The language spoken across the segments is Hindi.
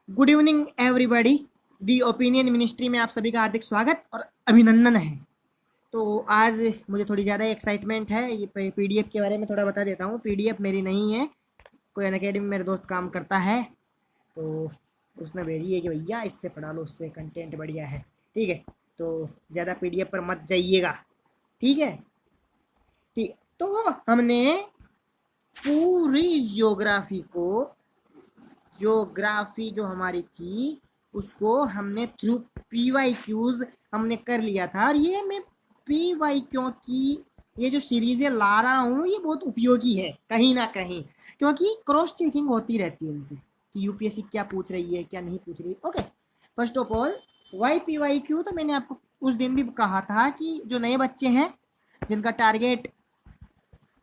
Good evening everybody. The opinion ministry में आप सभी का हार्दिक स्वागत और अभिनंदन है। तो आज मुझे थोड़ी ज़्यादा एक्साइटमेंट है। ये पीडीएफ के बारे में थोड़ा बता देता हूँ। पीडीएफ मेरी नहीं है, कोई अनअकैडमी में मेरे दोस्त काम करता है, तो उसने भेजी है कि भैया इससे पढ़ा लो, उससे कंटेंट बढ़िया है। ठीक है, तो ज़्यादा पीडीएफ पर मत जाइएगा। ठीक है, ठीक। तो हमने पूरी ज्योग्राफी जो हमारी थी उसको हमने थ्रू PYQs हमने कर लिया था। और ये मैं PYQ की ये जो सीरीज है ला रहा हूँ, ये बहुत उपयोगी है कहीं ना कहीं, क्योंकि क्रॉस चेकिंग होती रहती है इनसे कि यूपीएससी क्या पूछ रही है क्या नहीं पूछ रही है। Okay, first of all why PYQ, तो मैंने आपको उस दिन भी कहा था कि जो नए बच्चे हैं जिनका टारगेट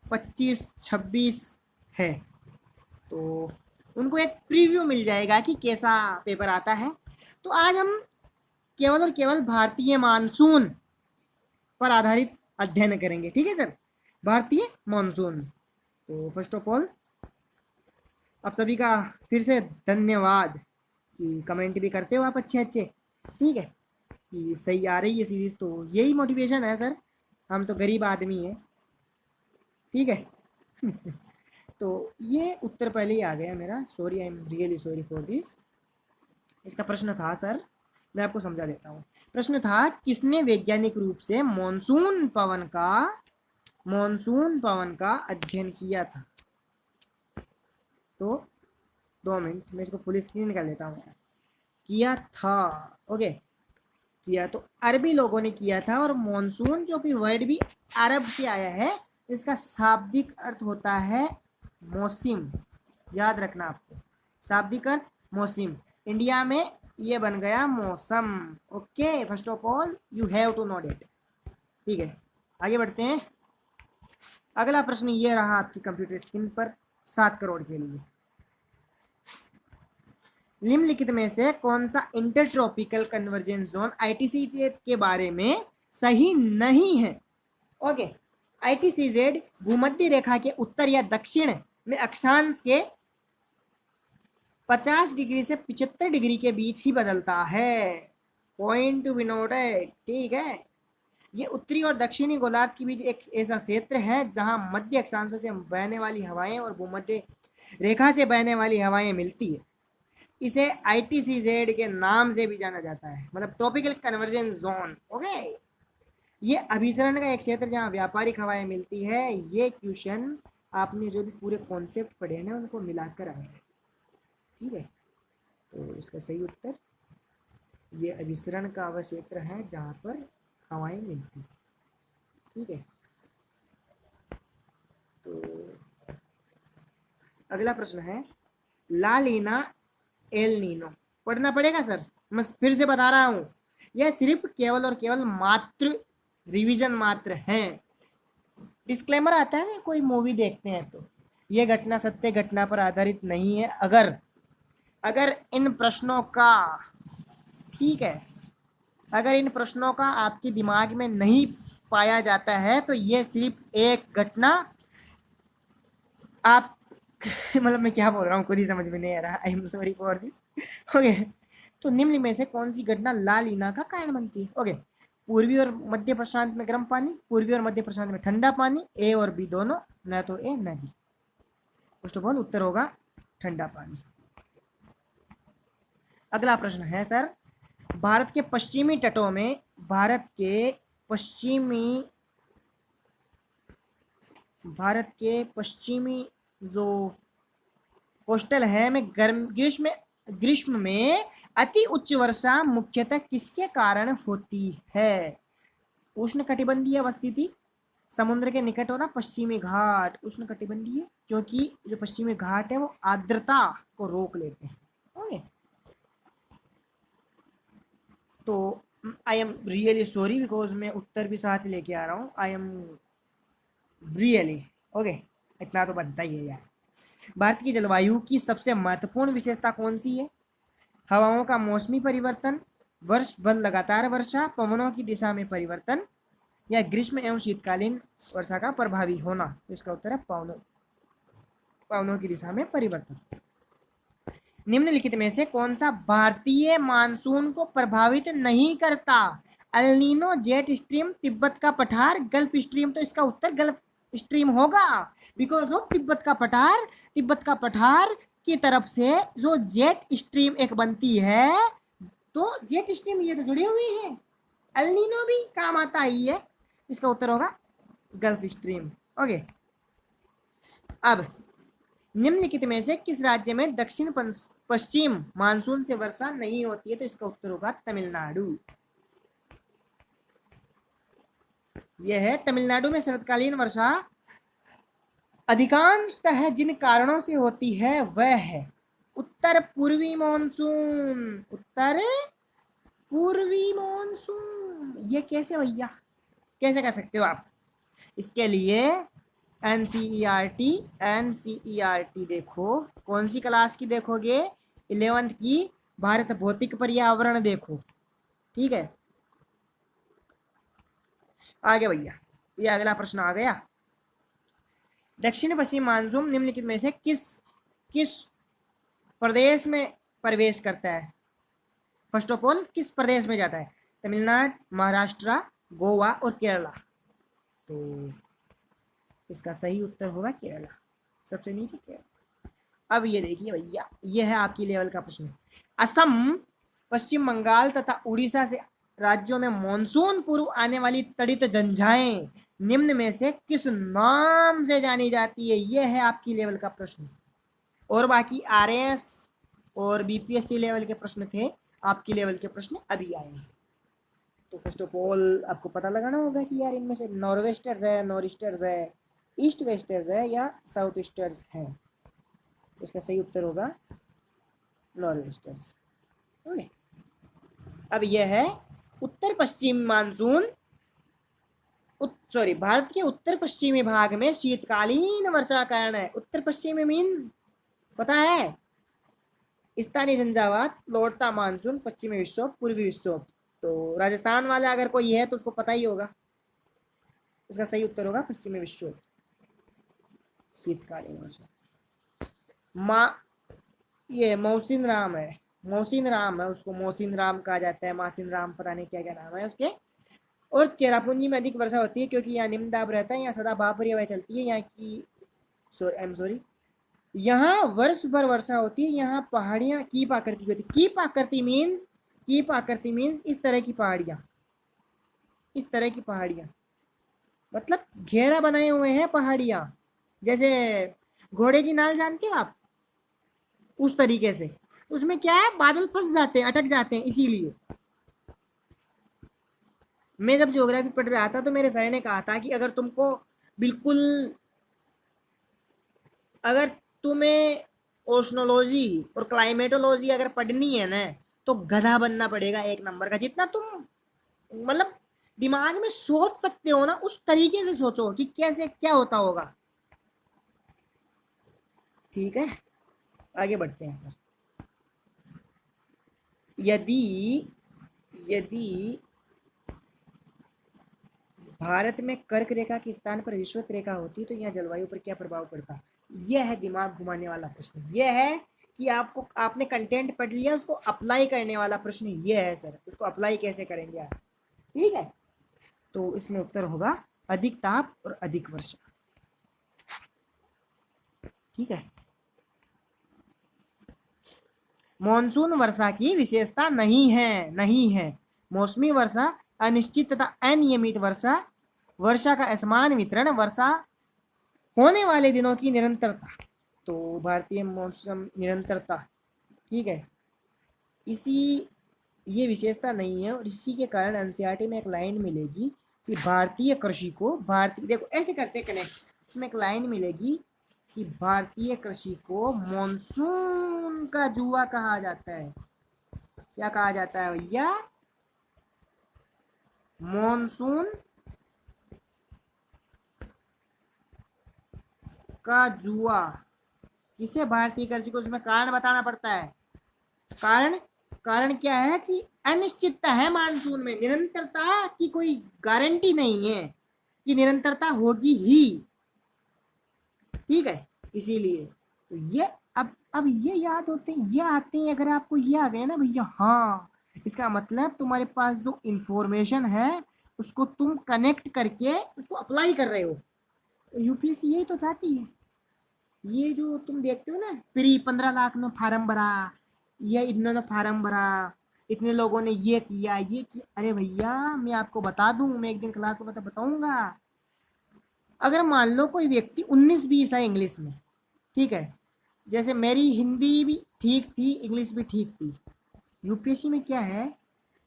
25-26 है, तो उनको एक प्रीव्यू मिल जाएगा कि कैसा पेपर आता है। तो आज हम केवल और केवल भारतीय मानसून पर आधारित अध्ययन करेंगे। ठीक है सर, भारतीय मानसून। तो फर्स्ट ऑफ ऑल आप सभी का फिर से धन्यवाद कि कमेंट भी करते हो आप अच्छे अच्छे। ठीक है, कि सही आ रही है सीरीज, तो यही मोटिवेशन है सर। हम तो गरीब आदमी हैं। ठीक है तो ये उत्तर पहले ही आ गया मेरा, sorry, I am really sorry for this. इसका प्रश्न था सर, मैं आपको समझा देता हूँ। प्रश्न था, किसने वैज्ञानिक रूप से मॉनसून पवन का अध्ययन किया था? तो 2 मिनट मैं इसको फुल स्क्रीन कर लेता हूँ। किया था, ओके, किया तो अरबी लोगों ने किया था। और मॉनसून जो कि वर्ड भी अरब से आया है, इसका शाब्दिक अर्थ होता है मौसम। याद रखना आपको, शाब्दिक अर्थ मौसम। इंडिया में ये बन गया मौसम। Okay, first of all you have to note it. ठीक है, आगे बढ़ते हैं। अगला प्रश्न ये रहा आपकी कंप्यूटर स्क्रीन पर 7 करोड़ के लिए। निम्नलिखित में से कौन सा इंटरट्रॉपिकल कन्वर्जेंस जोन ITCZ के बारे में सही नहीं है? ओके, ITCZ भूमध्य रेखा के उत्तर या दक्षिण में अक्षांश के 50 डिग्री से 75 डिग्री के बीच ही बदलता है। Point to be noted. ठीक है, ये उत्तरी और दक्षिणी गोलार्ध के बीच एक ऐसा क्षेत्र है जहां मध्य अक्षांशों से बहने वाली हवाएं और भूमध्य रेखा से बहने वाली हवाएं मिलती है। इसे ITCZ के नाम से भी जाना जाता है, मतलब ट्रॉपिकल कन्वर्जेंस जोन। ओके, ये अभिसरण का एक क्षेत्र जहां व्यापारिक हवाएं मिलती है। ये क्वेश्चन आपने जो भी पूरे कॉन्सेप्ट पढ़े हैं उनको मिलाकर आए हैं। ठीक है, तो इसका सही उत्तर ये अभिसरण का वह क्षेत्र है जहां पर हवाएं मिलती है। ठीक है, तो अगला प्रश्न है, ला लीना एल नीनो पढ़ना पड़ेगा सर, मैं फिर से बता रहा हूं। यह सिर्फ केवल और केवल मात्र रिवीजन मात्र है। डिस्क्लेमर आता है ना, कोई मूवी देखते हैं तो यह घटना सत्य घटना पर आधारित नहीं है। अगर अगर इन प्रश्नों का, ठीक है, अगर इन प्रश्नों का आपके दिमाग में नहीं पाया जाता है तो यह सिर्फ एक घटना आप मतलब मैं क्या बोल रहा हूँ खुद ही समझ में नहीं आ रहा। I am sorry for this. Okay, तो निम्न में से कौन सी घटना ला लीना का कारण बनती है? ओके, पूर्वी और मध्य प्रशांत में गर्म पानी, पूर्वी और मध्य प्रशांत में ठंडा पानी, ए और बी दोनों, न तो ए न बी। फर्स्ट ऑफ ऑल उत्तर होगा ठंडा पानी। अगला प्रश्न है सर, भारत के पश्चिमी तटों में, भारत के पश्चिमी जो कोस्टल है में ग्रीष्म में अति उच्च वर्षा मुख्यतः किसके कारण होती है? उष्ण कटिबंधीय अवस्थिति, समुद्र के निकट होना, पश्चिमी घाट। उष्ण कटिबंधीय, क्योंकि जो पश्चिमी घाट है वो आर्द्रता को रोक लेते हैं। ओके, तो I am really sorry because मैं उत्तर भी साथ लेके आ रहा हूँ। आई एम रियली ओके, इतना तो बनता ही है यार। भारत की जलवायु की सबसे महत्वपूर्ण विशेषता कौन सी है? हवाओं का मौसमी परिवर्तन, वर्ष भर लगातार वर्षा, पवनों की दिशा में परिवर्तन, या ग्रीष्म एवं शीतकालीन वर्षा का प्रभावी होना। इसका उत्तर है पवनों की दिशा में परिवर्तन। निम्नलिखित में से कौन सा भारतीय मानसून को प्रभावित नहीं करता? El Nino, jet stream, Tibet का पठार, गल्फ स्ट्रीम। तो इसका उत्तर गल्फ स्ट्रीम होगा, बिकॉज ऑफ तिब्बत का पठार। तिब्बत का पठार की तरफ से जो जेट स्ट्रीम एक बनती है, तो जेट स्ट्रीम ये तो जुड़ी हुई है, एल नीनो भी काम आता ही है। इसका उत्तर होगा गल्फ स्ट्रीम। ओके, अब निम्नलिखित में से किस राज्य में दक्षिण पश्चिम मानसून से वर्षा नहीं होती है? तो इसका उत्तर होगा तमिलनाडु। यह है तमिलनाडु में शरतकालीन वर्षा अधिकांशतः जिन कारणों से होती है वह है उत्तर पूर्वी मानसून। उत्तर पूर्वी मानसून। ये कैसे भैया, कैसे कर सकते हो आप? इसके लिए एनसीईआरटी देखो। कौन सी क्लास की देखोगे? 11th की भारत भौतिक पर्यावरण देखो। ठीक है, आगे भैया, ये अगला प्रश्न आ गया। दक्षिण पश्चिम मानसून निम्नलिखित में से किस प्रदेश में प्रवेश करता है? फर्स्ट ऑफ ऑल, किस प्रदेश में जाता है? तमिलनाडु, महाराष्ट्र, गोवा और केरला। तो इसका सही उत्तर होगा केरला, सबसे नीचे केरला। अब ये देखिए भैया, ये है आपकी लेवल का प्रश्न। असम, पश्चिम बंगाल तथा उड़ीसा से राज्यों में मानसून पूर्व आने वाली तड़ित झंझाएं निम्न में से किस नाम से जानी जाती है? यह है आपकी लेवल का प्रश्न। और बाकी आरएएस और बीपीएससी लेवल के प्रश्न थे, आपकी लेवल के प्रश्न अभी आए हैं। तो फर्स्ट ऑफ ऑल आपको पता लगाना होगा कि यार इनमें से नॉर्वेस्टर्स है, नॉरिस्टर्स है, ईस्ट वेस्टर्स है या साउथ ईस्टर्स है? इसका सही उत्तर होगा नॉर्वेस्टर्स। ओके, अब यह है उत्तर पश्चिम मानसून। भारत के उत्तर पश्चिमी भाग में शीतकालीन वर्षा का कारण है। उत्तर पश्चिमी मीन्स पता है? स्थानीय झंझावात, लौटता मानसून, पश्चिमी विक्षोभ, पूर्वी विक्षोभ। तो राजस्थान वाला अगर कोई है तो उसको पता ही होगा। इसका सही उत्तर होगा पश्चिमी विक्षोभ, शीतकालीन वर्षा। ये मौसिन राम है, मौसिन राम है, उसको मौसिन राम कहा जाता है, मासिन राम, पता नहीं क्या क्या नाम है उसके। और चेरापूंजी में अधिक वर्षा होती है क्योंकि यहाँ निम्न दाब रहता है, यहाँ सदा भापरी हवाएं चलती है। यहाँ की यहाँ वर्ष भर वर्षा होती है। यहाँ पहाड़ियाँ कीप आकृति होती है। कीप आकृति मीन्स इस तरह की पहाड़ियाँ, इस तरह की पहाड़ियाँ मतलब घेरा बनाए हुए हैं पहाड़ियाँ, जैसे घोड़े की नाल जानते हो आप, उस तरीके से। उसमें क्या है, बादल फंस जाते हैं, अटक जाते हैं। इसीलिए मैं जब ज्योग्राफी पढ़ रहा था तो मेरे सर ने कहा था कि अगर तुमको बिल्कुल, अगर तुम्हें ओशनोलॉजी और क्लाइमेटोलॉजी अगर पढ़नी है ना, तो गधा बनना पड़ेगा एक नंबर का। जितना तुम मतलब दिमाग में सोच सकते हो ना, उस तरीके से सोचो कि कैसे क्या होता होगा। ठीक है, आगे बढ़ते हैं सर। यदि भारत में कर्क रेखा के स्थान पर विषुवत रेखा होती तो यह जलवायु पर क्या प्रभाव पड़ता? यह है दिमाग घुमाने वाला प्रश्न। यह है कि आपने कंटेंट पढ़ लिया, उसको अप्लाई करने वाला प्रश्न यह है सर। उसको अप्लाई कैसे करेंगे आप? ठीक है, तो इसमें उत्तर होगा अधिक ताप और अधिक वर्षा। ठीक है, मॉनसून वर्षा की विशेषता नहीं है। मौसमी वर्षा, अनिश्चित तथा अनियमित वर्षा, वर्षा का असमान वितरण, वर्षा होने वाले दिनों की निरंतरता। तो भारतीय मौसम निरंतरता, ठीक है, ये विशेषता नहीं है। और इसी के कारण एनसीईआरटी में एक लाइन मिलेगी कि भारतीय कृषि को, देखो ऐसे करते कनेक्ट, इसमें एक लाइन मिलेगी कि भारतीय कृषि को मॉनसून का जुआ कहा जाता है। क्या कहा जाता है भैया? मॉनसून का जुआ। किसे? भारतीय कृषि को। उसमें कारण बताना पड़ता है। कारण क्या है कि अनिश्चितता है मानसून में, निरंतरता की कोई गारंटी नहीं है कि निरंतरता होगी ही। ठीक है, इसीलिए तो ये अब अब ये याद होते हैं, ये आते हैं, अगर आपको ये आ गए ना भैया, हाँ इसका मतलब तुम्हारे पास जो इंफॉर्मेशन है उसको तुम कनेक्ट करके उसको अप्लाई कर रहे हो। यूपीएससी यही तो चाहती है। ये जो तुम देखते हो ना, प्री 15 लाख ने फार्म भरा, ये इन्होंने फार्म भरा, इतने लोगों ने ये किया, अरे भैया मैं आपको बता दूं, मैं एक दिन क्लास को बताऊंगा। अगर मान लो कोई व्यक्ति 19-20 है इंग्लिश में, ठीक है, जैसे मेरी हिंदी भी ठीक थी, इंग्लिश भी ठीक थी। यूपीएससी में क्या है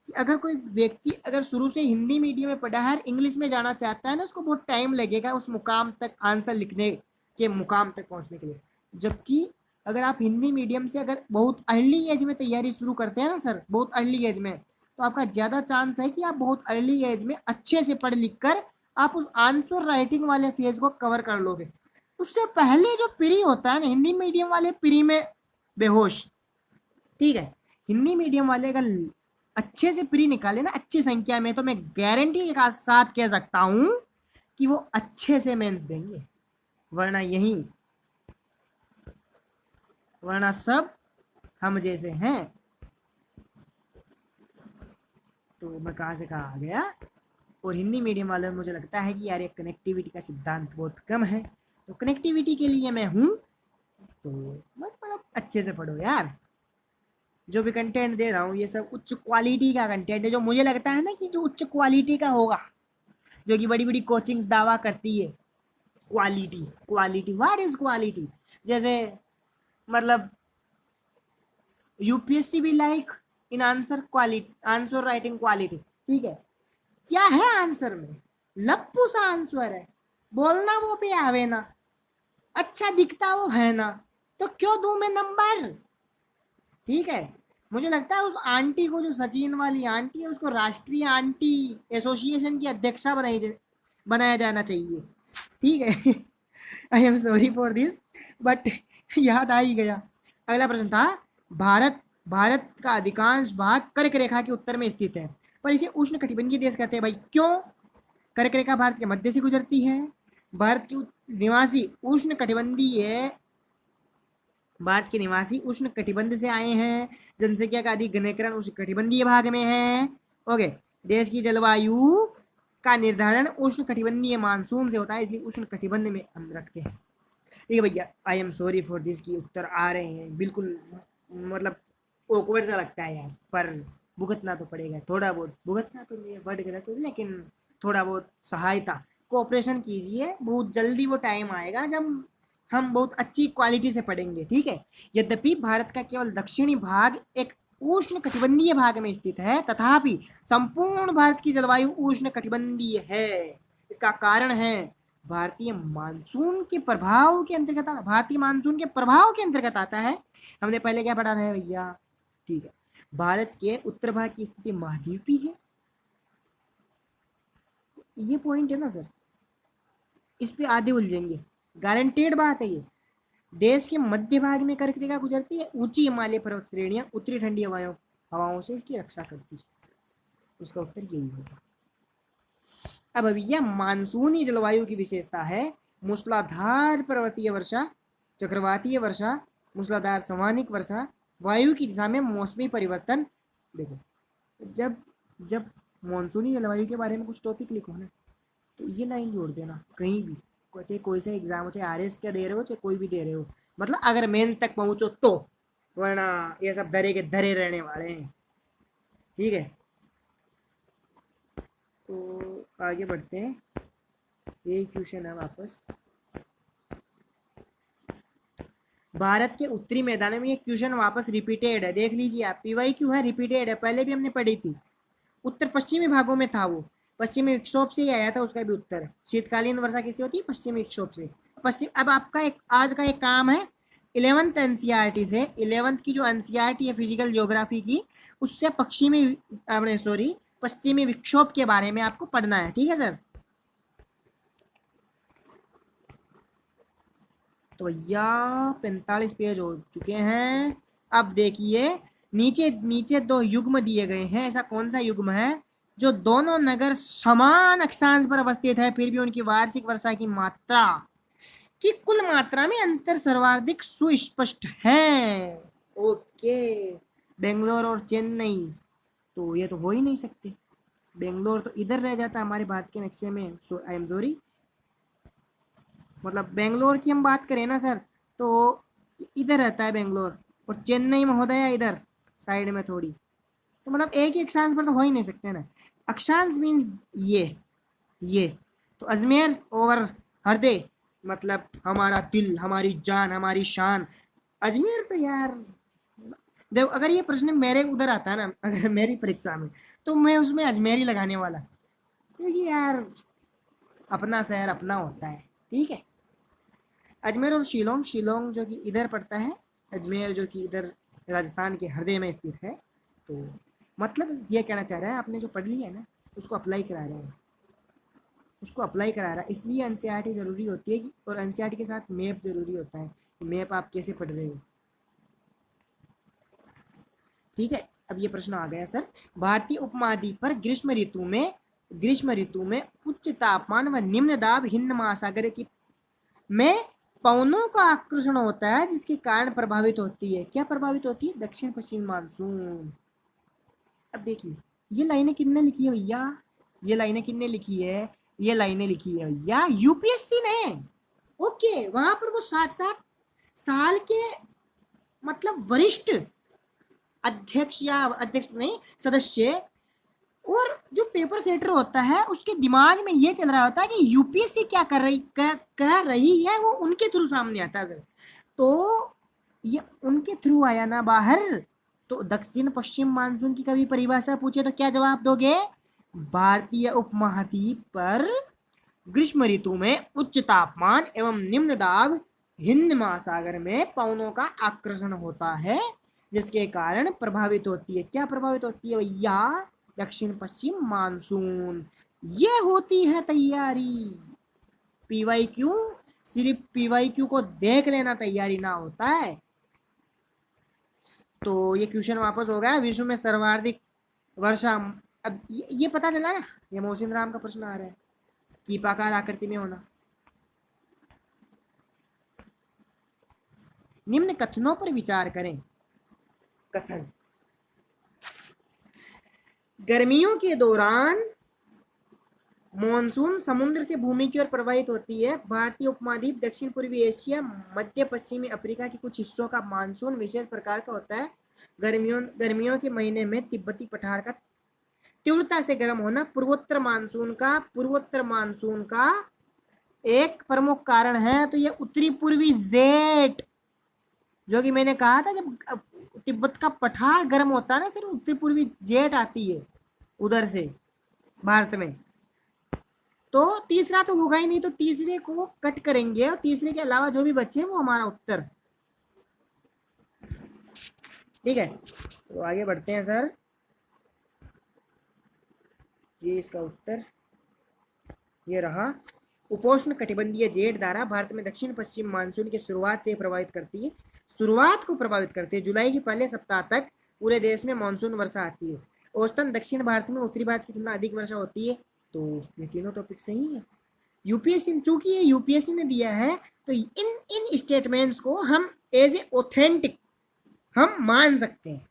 कि अगर कोई व्यक्ति अगर शुरू से हिंदी मीडियम में पढ़ा है, इंग्लिश में जाना चाहता है ना, उसको बहुत टाइम लगेगा उस मुकाम तक, आंसर लिखने के मुकाम तक पहुंचने के लिए। जबकि अगर आप हिंदी मीडियम से अगर बहुत अर्ली एज में तैयारी शुरू करते हैं ना सर, बहुत अर्ली एज में, तो आपका ज़्यादा चांस है कि आप बहुत अर्ली एज में अच्छे से पढ़ लिख कर आप उस आंसर राइटिंग वाले फेज को कवर कर लोगे। उससे पहले जो प्री होता है ना, हिंदी मीडियम वाले प्री में बेहोश, ठीक है, हिंदी मीडियम वाले अगर अच्छे से प्री निकाले ना अच्छी संख्या में, तो मैं गारंटी के साथ कह सकता हूं कि वो अच्छे से मेंस देंगे। वरना यही, वरना सब हम जैसे हैं। तो मैं कहाँ से कहाँ आ गया। और हिंदी मीडियम वाले मुझे लगता है कि यार एक कनेक्टिविटी का सिद्धांत बहुत कम है, तो कनेक्टिविटी के लिए मैं हूँ। तो मतलब अच्छे से पढ़ो यार, जो भी कंटेंट दे रहा हूँ ये सब उच्च क्वालिटी का कंटेंट है, जो मुझे लगता है ना कि जो उच्च क्वालिटी का होगा, जो कि बड़ी बड़ी कोचिंग्स दावा करती है quality, quality, what is quality. जैसे मतलब यूपीएससी भी like in answer quality, answer writing quality, ठीक है, क्या है आंसर में, लप्पू सा आंसर है, बोलना वो पे आवे ना, अच्छा दिखता वो है ना, तो क्यों दूं मैं नंबर। ठीक है, मुझे लगता है उस आंटी को, जो सचिन वाली आंटी है, उसको राष्ट्रीय आंटी एसोसिएशन की अध्यक्षा बनाया जाना चाहिए। ठीक है। I am sorry for this, but याद आ ही गया। अगला प्रश्न था, भारत भारत का अधिकांश भाग कर्क रेखा के उत्तर में स्थित है, पर इसे उष्ण कटिबंधीय देश कहते हैं। भाई क्यों? कर्क रेखा भारत के मध्य से गुजरती है, भारत के निवासी उष्ण कटिबंधीय, भारत के निवासी उष्ण कटिबंध से आए हैं, जनसंख्या का अधिक घनीकरण उष्ण कटिबंधीय भाग में है। ओके, देश की जलवायु का निर्धारण उष्ण कटिबंधीय मानसून से होता है, इसलिए उष्ण कटिबंध में हम रखते हैं। ठीक है भैया, I am sorry for this की उत्तर आ रहे हैं बिल्कुल, मतलब ओकवर्ड सा लगता है यार, पर भुगतना तो पड़ेगा, थोड़ा बहुत भुगतना तो नहीं, वर्ड गलत हो, लेकिन थोड़ा बहुत सहायता, कोऑपरेशन कीजिए, बहुत जल्दी वो टाइम आएगा जब हम बहुत अच्छी क्वालिटी से पढ़ेंगे। ठीक है, यद्यपि भारत का केवल दक्षिणी भाग एक उष्ण कटिबंधीय भाग में स्थित है, तथापि संपूर्ण भारत की जलवायु उष्ण कटिबंधीय है। इसका कारण है भारतीय मानसून के प्रभाव के अंतर्गत, भारतीय मानसून के प्रभाव के अंतर्गत आता है। हमने पहले क्या पढ़ा था भैया? ठीक है, भारत के उत्तर भाग की स्थिति महाद्वीपीय है, ये पॉइंट है ना सर, इस पे आधे उलझेंगे, गारंटेड बात है ये। देश के मध्य भाग में कर्क रेखा गुजरती है, ऊंची हिमालय पर्वत श्रेणियां उत्तरी ठंडी हवाओं से इसकी रक्षा करती है। उसका उत्तर यही होगा। अब भैया मानसूनी जलवायु की विशेषता है मूसलाधार पर्वतीय वर्षा, चक्रवातीय वर्षा, मूसलाधार संवहनिक वर्षा, वायु की दिशा में मौसमी परिवर्तन। देखो, जब जब मानसूनी जलवायु के बारे में कुछ टॉपिक लिखो ना, तो ये लाइन जोड़ देना कहीं भी, चाहे कोई सा एग्जाम हो, चाहे आरएस का दे रहे हो, चाहे कोई भी दे रहे हो, मतलब अगर मेंस तक पहुंचो तो, वरना ये सब धरे के धरे रहने वाले हैं। ठीक है, तो आगे बढ़ते हैं, ये क्वेश्चन है वापस। भारत के उत्तरी मैदानों में ये क्वेश्चन वापस रिपीटेड है, देख लीजिए आप, पीवाई क्यों है, रिपीटेड है, पहले भी हमने पढ़ी थी। उत्तर पश्चिमी भागों में था वो, पश्चिमी विक्षोभ से ही आया था, उसका भी उत्तर। शीतकालीन वर्षा किससे होती है? पश्चिमी विक्षोभ से। पश्चिम, अब आपका एक आज का एक काम है, 11th एनसीईआरटी से, 11th की जो एनसीईआरटी है फिजिकल ज्योग्राफी की, उससे पश्चिमी विक्षोभ के बारे में आपको पढ़ना है। ठीक है सर, तो भैया 45 पेज हो चुके हैं। अब देखिए, नीचे नीचे दो युग्म दिए गए हैं, ऐसा कौन सा युग्म है जो दोनों नगर समान अक्षांश पर अवस्थित है, फिर भी उनकी वार्षिक वर्षा की मात्रा कि कुल मात्रा में अंतर सर्वाधिक सुस्पष्ट है। ओके, बेंगलोर और चेन्नई, तो ये तो हो ही नहीं सकते। बेंगलोर तो इधर रह जाता हमारे भारत के नक्शे में, सो आई एम सॉरी। मतलब बेंगलोर की हम बात करें ना सर, तो इधर रहता है बेंगलोर, और चेन्नई महोदया इधर साइड में थोड़ी, तो मतलब एक ही अक्षांश पर तो हो ही नहीं सकते ना। अक्षांश मीन्स ये तो अजमेर ओवर हृदय, मतलब हमारा दिल, हमारी जान, हमारी शान, अजमेर। तो यार देखो, अगर ये प्रश्न मेरे उधर आता है ना, अगर मेरी परीक्षा में, तो मैं उसमें अजमेर ही लगाने वाला, क्योंकि यार अपना शहर अपना होता है। ठीक है, अजमेर और शिलोंग, शिलोंग जो कि इधर पड़ता है, अजमेर जो कि इधर राजस्थान के हृदय में स्थित है। तो मतलब ये कहना चाह रहा है, आपने जो पढ़ लिया है ना, उसको अप्लाई करा रहे हैं, उसको अप्लाई करा रहा है। इसलिए एनसीईआरटी ज़रूरी होती है कि, और एनसीईआरटी के साथ मैप ज़रूरी होता है, मैप आप कैसे पढ़ रहे हो। ठीक है, अब ये प्रश्न आ गया सर, भारतीय उपमहाद्वीप पर ग्रीष्म ऋतु में उच्च तापमान व निम्न दाब हिंद महासागर की में पवनों का आकर्षण होता है, जिसके कारण प्रभावित होती है, क्या प्रभावित होती है, दक्षिण पश्चिम मानसून। अब देखिए, ये लाइनें किसने लिखी है भैया, ये लाइनें किसने लिखी है, ये लाइनें लिखी है भैया यूपीएससी ने। ओके, वहां पर वो 60-60 साल के मतलब वरिष्ठ अध्यक्ष, या अध्यक्ष नहीं, सदस्य, और जो पेपर सेटर होता है उसके दिमाग में ये चल रहा होता है कि यूपीएससी क्या कह रही है, वो उनके थ्रू सामने आता है सर। तो ये उनके थ्रू आया ना बाहर। तो दक्षिण पश्चिम मानसून की कभी परिभाषा पूछे तो क्या जवाब दोगे, भारतीय उपमहाद्वीप पर ग्रीष्म ऋतु में उच्च तापमान एवं निम्न दाब हिंद महासागर में पवनों का आकर्षण होता है, जिसके कारण प्रभावित होती है, क्या प्रभावित होती है भैया, दक्षिण पश्चिम मानसून। ये होती है तैयारी। पीवाईक्यू, सिर्फ पीवाईक्यू को देख लेना तैयारी ना होता है। तो ये क्वेश्चन वापस हो गया, विश्व में सर्वाधिक वर्षा। अब ये पता चला ना, ये मोहसिन राम का प्रश्न आ रहा है, कीपाकार आकृति में होना। निम्न कथनों पर विचार करें। कथन, गर्मियों के दौरान मॉनसून समुद्र से भूमि की ओर प्रवाहित होती है। भारतीय उपमहाद्वीप, दक्षिण पूर्वी एशिया, मध्य पश्चिमी अफ्रीका के कुछ हिस्सों का मानसून विशेष प्रकार का होता है। गर्मियों के महीने में तिब्बती पठार का तीव्रता से गर्म होना पूर्वोत्तर मानसून का एक प्रमुख कारण है। तो ये उत्तरी पूर्वी जेट, जो कि मैंने कहा था, जब तिब्बत का पठार गर्म होता है ना सर, उत्तरी पूर्वी जेट आती है उधर से भारत में। तो तीसरा तो होगा ही नहीं, तो तीसरे को कट करेंगे, और तीसरे के अलावा जो भी बचे वो हमारा उत्तर। ठीक है, तो आगे बढ़ते हैं सर। ये इसका उत्तर ये रहा। उपोष्ण कटिबंधीय जेट धारा भारत में दक्षिण पश्चिम मानसून की शुरुआत से प्रभावित करती है, शुरुआत को प्रभावित करती है। जुलाई के पहले सप्ताह तक पूरे देश में मानसून वर्षा आती है। औसतन दक्षिण भारत में उत्तरी भारत की तुलना अधिक वर्षा होती है। तो ये तीनों टॉपिक सही है। यूपीएससी, चूंकि ये यूपीएससी ने दिया है, तो इन स्टेटमेंट्स को हम एज ए ऑथेंटिक हम मान सकते हैं।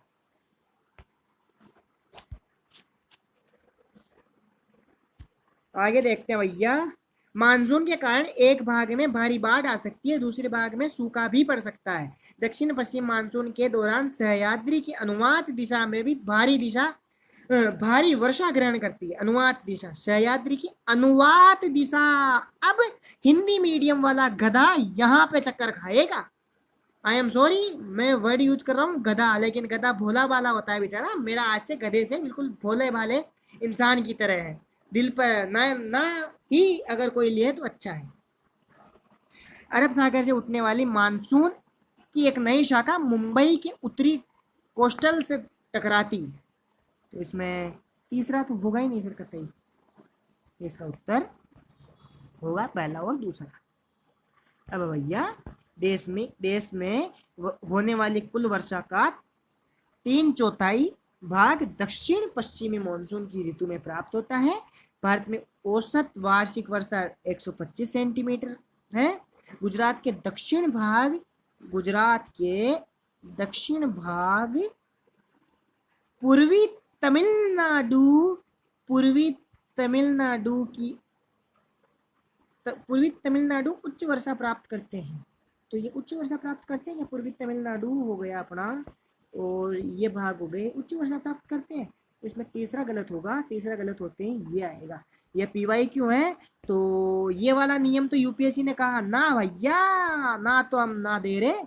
आगे देखते हैं भैया, मानसून के कारण एक भाग में भारी बाढ़ आ सकती है, दूसरे भाग में सूखा भी पड़ सकता है। दक्षिण पश्चिम मानसून के दौरान सह्याद्री की अनुवात दिशा में भी भारी वर्षा ग्रहण करती है। अनुवात दिशा, सह्याद्री की अनुवात दिशा। अब हिंदी मीडियम वाला गधा यहाँ पे चक्कर खाएगा। आई एम सॉरी, मैं वर्ड यूज कर रहा हूँ गधा, लेकिन गधा भोला भाला होता है बेचारा। मेरा आज से गधे से बिल्कुल भोले भाले इंसान की तरह है, दिल पर ना ना ही अगर कोई लिए तो अच्छा है। अरब सागर से उठने वाली मानसून की एक नई शाखा मुंबई के उत्तरी कोस्टल से टकराती है। तो इसमें तीसरा तो होगा ही नहीं सर कतई, इसका उत्तर होगा पहला और दूसरा। अब भैया, देश में होने वाली कुल वर्षा का 3/4 भाग दक्षिण पश्चिमी मानसून की ऋतु में प्राप्त होता है। भारत में औसत वार्षिक वर्षा 125 सेंटीमीटर है। गुजरात के दक्षिण भाग पूर्वी तमिलनाडु पूर्वी तमिलनाडु की पूर्वी तमिलनाडु उच्च वर्षा प्राप्त करते हैं। तो ये उच्च वर्षा प्राप्त करते हैं या पूर्वी तमिलनाडु हो गया अपना, और ये भाग हो गए उच्च वर्षा प्राप्त करते हैं। तो इसमें तीसरा गलत होगा, तीसरा गलत होते हैं ये आएगा। ये पीवाई क्यों है? तो ये वाला नियम तो यूपीएससी ने कहा ना भैया, ना तो हम ना दे रहे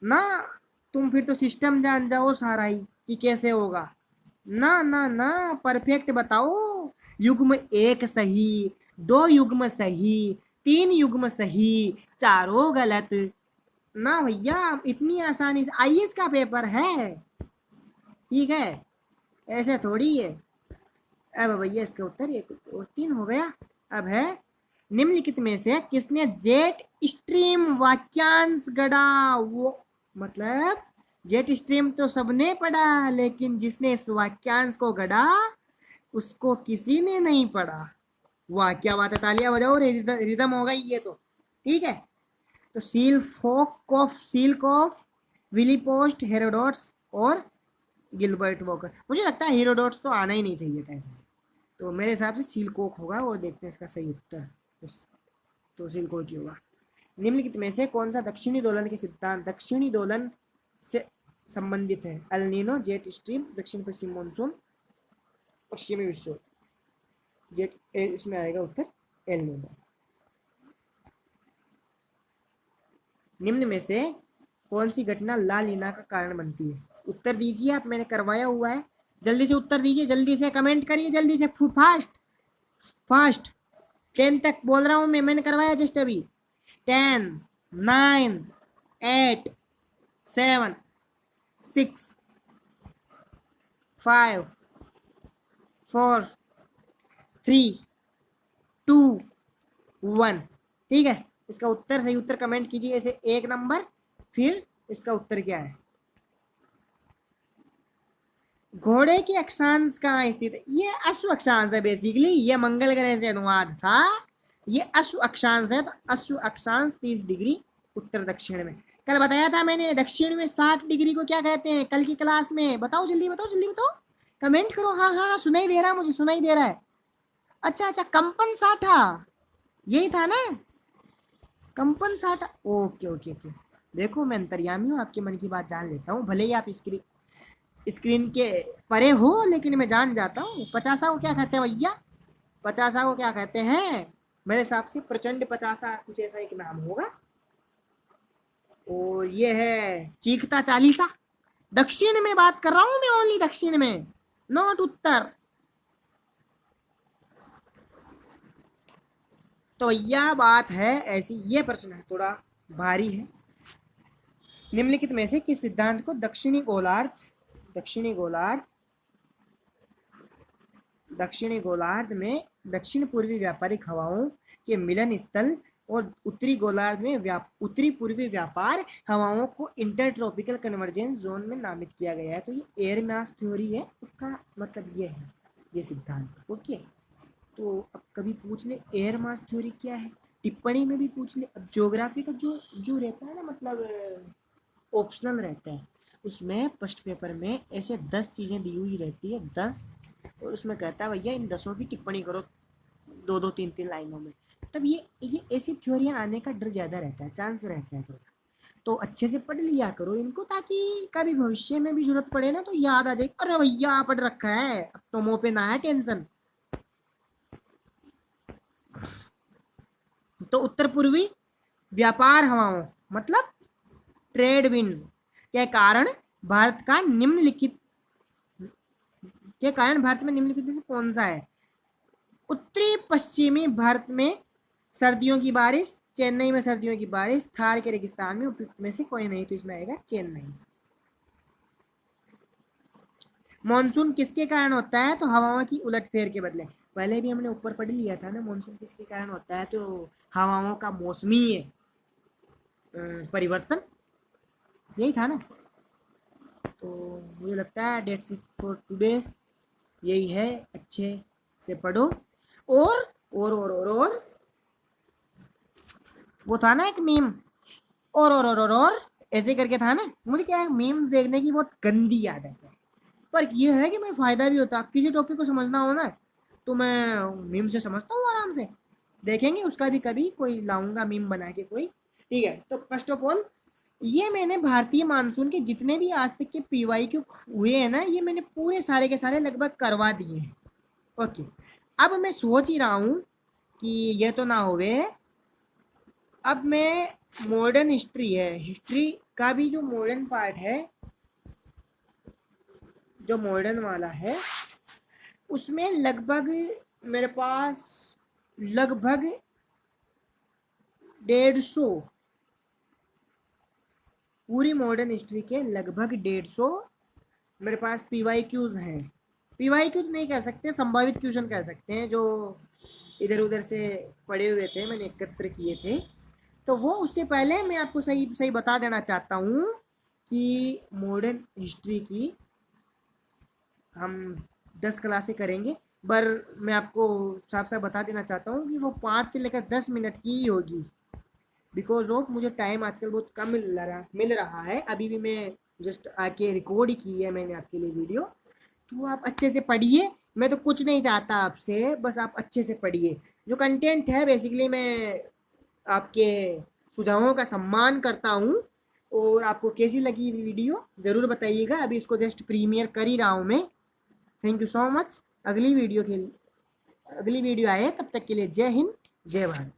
ना, तुम फिर तो सिस्टम जान जाओ सारा ही कि कैसे होगा। ना ना ना, परफेक्ट बताओ। युग्म एक सही, 2 युग्म सही, 3 युग्म सही, चारों गलत। ना भैया, इतनी आसानी से आईएएस का पेपर है, ठीक है, ऐसे थोड़ी है। अब भैया इसका उत्तर 1 और 3 हो गया। अब है निम्नलिखित में से किसने जेट स्ट्रीम वाक्यांश गढ़ा? वो मतलब जेट स्ट्रीम तो सबने पढ़ा, लेकिन जिसने इस वाक्यांश को गढ़ा उसको किसी ने नहीं पढ़ा। वाह क्या बात है, तालियां बजाओ, रिदम होगा ये तो, ठीक है। तो सील कॉफ, विली पोस्ट, हेरोडोट्स और गिलबर्ट वॉकर। मुझे लगता है हेरोडोट्स तो आना ही नहीं चाहिए था ऐसे, तो मेरे हिसाब से सील कॉक होगा, और देखते हैं इसका सही उत्तर। तो सील कॉक ही होगा। निम्नलिखित में से कौन सा दक्षिणी दोलन के सिद्धांत दक्षिणी दोलन से संबंधित है? एल नीनो, जेट स्ट्रीम, दक्षिण पश्चिम मानसून, पश्चिमी विक्षोभ। जेट इसमें आएगा उत्तर एल नीनो। निम्न में से कौन सी घटना ला लीना का कारण बनती है? उत्तर दीजिए आप, मैंने करवाया हुआ है, जल्दी से उत्तर दीजिए, जल्दी से कमेंट करिए, जल्दी से, फास्ट फास्ट। 10 तक बोल रहा हूं मैं, मैंने करवाया जस्ट अभी। 10, 9, 8, 7, 6, 5, 4, 3, 2, 1। ठीक है, इसका उत्तर, सही उत्तर कमेंट कीजिए ऐसे 1 नंबर। फिर इसका उत्तर क्या है? घोड़े के अक्षांश कहाँ स्थित है? ये अश्व अक्षांश है बेसिकली, ये मंगल ग्रह से अनुवाद था, ये अश्व अक्षांश है। तो अश्व अक्षांश 30 डिग्री उत्तर दक्षिण में। कल बताया था मैंने, दक्षिण में 60 डिग्री को क्या कहते हैं, कल की क्लास में। बताओ जल्दी, बताओ जल्दी, बताओ, कमेंट करो। हाँ हाँ, सुनाई दे रहा है मुझे, सुनाई दे रहा है। अच्छा अच्छा, कंपन साठा, यही था ना, कंपन साठा। Okay okay okay. देखो मैं अंतर्यामी हूँ, आपके मन की बात जान लेता हूँ, भले ही आप स्क्रीन के परे हो, लेकिन मैं जान जाता हूँ। 50 को क्या कहते हैं भैया? 50 को क्या कहते हैं? मेरे हिसाब से प्रचंड 50, कुछ ऐसा एक नाम होगा। और ये है चीखता 40। दक्षिण में बात कर रहा हूं मैं, ओनली दक्षिण में, नॉट उत्तर। तो यह बात है ऐसी। ये प्रश्न है थोड़ा भारी है। निम्नलिखित में से किस सिद्धांत को दक्षिणी गोलार्ध में दक्षिण पूर्वी व्यापारिक हवाओं के मिलन स्थल और उत्तरी गोलार्ध में उत्तरी पूर्वी व्यापार हवाओं को इंटरट्रॉपिकल कन्वर्जेंस जोन में नामित किया गया है? तो ये एयर मास थ्योरी है, उसका मतलब ये है, ये सिद्धांत। ओके, तो अब कभी पूछ ले एयर मास थ्योरी क्या है, टिप्पणी में भी पूछ ले। अब ज्योग्राफी का जो रहता है ना, मतलब ऑप्शनल रहता है, उसमें फर्स्ट पेपर में ऐसे 10 चीज़ें दी हुई रहती है, 10, और उसमें कहता है भैया इन 10 की टिप्पणी करो 2-2, 3-3 लाइनों में। तब ये ऐसी थ्योरियाँ आने का डर ज़्यादा रहता है, चांस रहता है थोड़ा। तो अच्छे से पढ़ लिया करो इनको, ताकि कभी भविष्य में भी जरूरत पड़े ना तो याद आ जाए, अरे भैया पढ़ रखा है, अब तो मुँह पे ना है टेंशन। तो उत्तर पूर्वी व्यापार हवाओं मतलब ट्रेड विंड्स के कारण भारत में निम्नलिखित से कौन सा है? उत्तरी पश्चिमी भारत में सर्दियों की बारिश, चेन्नई में सर्दियों की बारिश, थार के रेगिस्तान में, उपयुक्त में से कोई नहीं। तो इसमें आएगा चेन्नई। मॉनसून किसके कारण होता है? तो हवाओं की उलटफेर के बदले। पहले भी हमने ऊपर पढ़ लिया था ना, मॉनसून किसके कारण होता है? तो हवाओं का मौसमी परिवर्तन, यही था ना। तो मुझे लगता है डेट्स इट फॉर टुडे, यही है। अच्छे से पढ़ो, और वो था ना एक मीम, और ऐसे करके था ना। मुझे क्या है, मीम्स देखने की बहुत गंदी आदत है, पर ये है कि मेरा फायदा भी होता। किसी टॉपिक को समझना हो ना तो मैं मीम से समझता हूँ आराम से। देखेंगे उसका भी कभी कोई लाऊंगा मीम बना के कोई। ठीक है, तो फर्स्ट ऑफ ऑल ये मैंने भारतीय मानसून के जितने भी आज तक के पीवाई क्यू हुए हैं ना, ये मैंने पूरे सारे के सारे लगभग करवा दिए हैं। ओके, अब मैं सोच ही रहा हूँ कि ये तो ना होवे। अब मैं मॉडर्न हिस्ट्री है, हिस्ट्री का भी जो मॉडर्न पार्ट है, जो मॉडर्न वाला है, उसमें लगभग मेरे पास लगभग 150, पूरी मॉडर्न हिस्ट्री के लगभग 150 मेरे पास पीवाई क्यूज हैं। पीवाई क्यूज नहीं कह सकते, संभावित क्वेश्चन कह सकते हैं, जो इधर उधर से पड़े हुए थे, मैंने एकत्र किए थे। तो वो उससे पहले मैं आपको सही सही बता देना चाहता हूँ कि मॉडर्न हिस्ट्री की हम 10 क्लासें करेंगे, पर मैं आपको साफ साफ बता देना चाहता हूँ कि वो 5 से लेकर 10 मिनट की ही होगी, बिकॉज ऑफ मुझे टाइम आजकल बहुत कम मिल रहा है। अभी भी मैं जस्ट आके रिकॉर्ड ही की है मैंने आपके लिए वीडियो। तो आप अच्छे से पढ़िए, मैं तो कुछ नहीं चाहता आपसे, बस आप अच्छे से पढ़िए। जो कंटेंट है बेसिकली मैं आपके सुझावों का सम्मान करता हूँ। और आपको कैसी लगी वीडियो ज़रूर बताइएगा। अभी इसको जस्ट प्रीमियर कर ही रहा हूँ मैं। Thank you so much. अगली वीडियो आए तब तक के लिए जय हिंद, जय भारत।